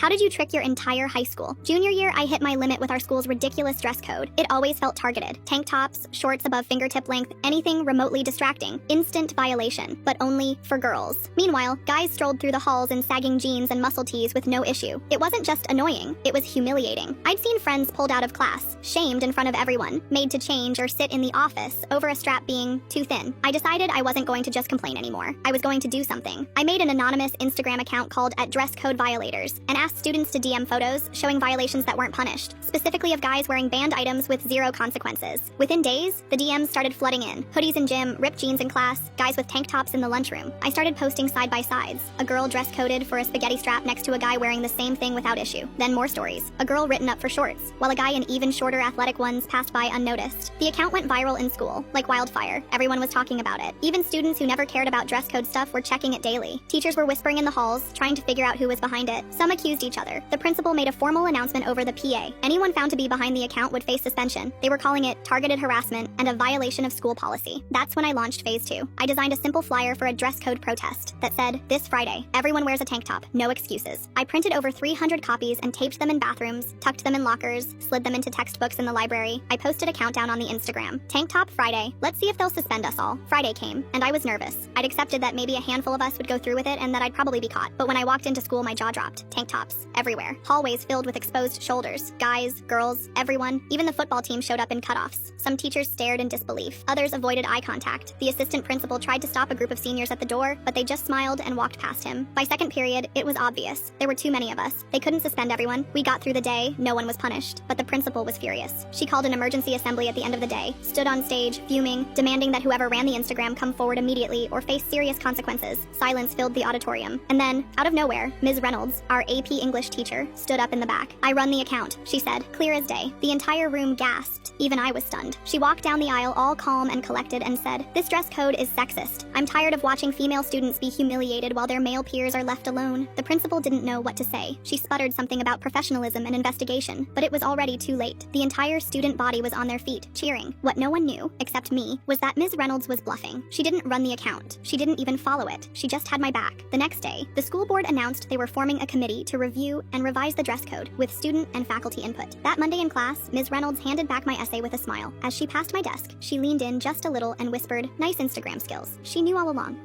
How did you trick your entire high school? Junior year, I hit my limit with our school's ridiculous dress code. It always felt targeted. Tank tops, shorts above fingertip length, anything remotely distracting. Instant violation, but only for girls. Meanwhile, guys strolled through the halls in sagging jeans and muscle tees with no issue. It wasn't just annoying, it was humiliating. I'd seen friends pulled out of class, shamed in front of everyone, made to change or sit in the office over a strap being too thin. I decided I wasn't going to just complain anymore. I was going to do something. I made an anonymous Instagram account called @DressCodeViolators and asked students to DM photos showing violations that weren't punished, specifically of guys wearing banned items with zero consequences. Within days, the DMs started flooding in. Hoodies in gym, ripped jeans in class, guys with tank tops in the lunchroom. I started posting side-by-sides. A girl dress-coded for a spaghetti strap next to a guy wearing the same thing without issue. Then more stories. A girl written up for shorts, while a guy in even shorter athletic ones passed by unnoticed. The account went viral in school, like wildfire. Everyone was talking about it. Even students who never cared about dress code stuff were checking it daily. Teachers were whispering in the halls, trying to figure out who was behind it. Some accused each other. The principal made a formal announcement over the PA. Anyone found to be behind the account would face suspension. They were calling it targeted harassment and a violation of school policy. That's when I launched Phase 2. I designed a simple flyer for a dress code protest that said, "This Friday, everyone wears a tank top, no excuses." I printed over 300 copies and taped them in bathrooms, tucked them in lockers, slid them into textbooks in the library. I posted a countdown on the Instagram. Tank top Friday. Let's see if they'll suspend us all. Friday came, and I was nervous. I'd accepted that maybe a handful of us would go through with it and that I'd probably be caught. But when I walked into school, my jaw dropped. Tank tops everywhere. Hallways filled with exposed shoulders. Guys, girls, everyone. Even the football team showed up in cutoffs. Some teachers stared in disbelief. Others avoided eye contact. The assistant principal tried to stop a group of seniors at the door, but they just smiled and walked past him. By second period, it was obvious. There were too many of us. They couldn't suspend everyone. We got through the day, no one was punished. But the principal was furious. She called an emergency assembly at the end of the day, stood on stage, fuming, demanding that whoever ran the Instagram come forward immediately or face serious consequences. Silence filled the auditorium. And then, out of nowhere, Ms. Reynolds, our AP English teacher, stood up in the back. "I run the account," she said, clear as day. The entire room gasped. Even I was stunned. She walked down the aisle all calm and collected and said, "This dress code is sexist. I'm tired of watching female students be humiliated while their male peers are left alone." The principal didn't know what to say. She sputtered something about professionalism and investigation, but it was already too late. The entire student body was on their feet, cheering. What no one knew, except me, was that Ms. Reynolds was bluffing. She didn't run the account. She didn't even follow it. She just had my back. The next day, the school board announced they were forming a committee to review and revise the dress code with student and faculty input. That Monday in class, Ms. Reynolds handed back my essay with a smile. As she passed my desk, she leaned in just a little and whispered, "Nice Instagram skills." She knew all along.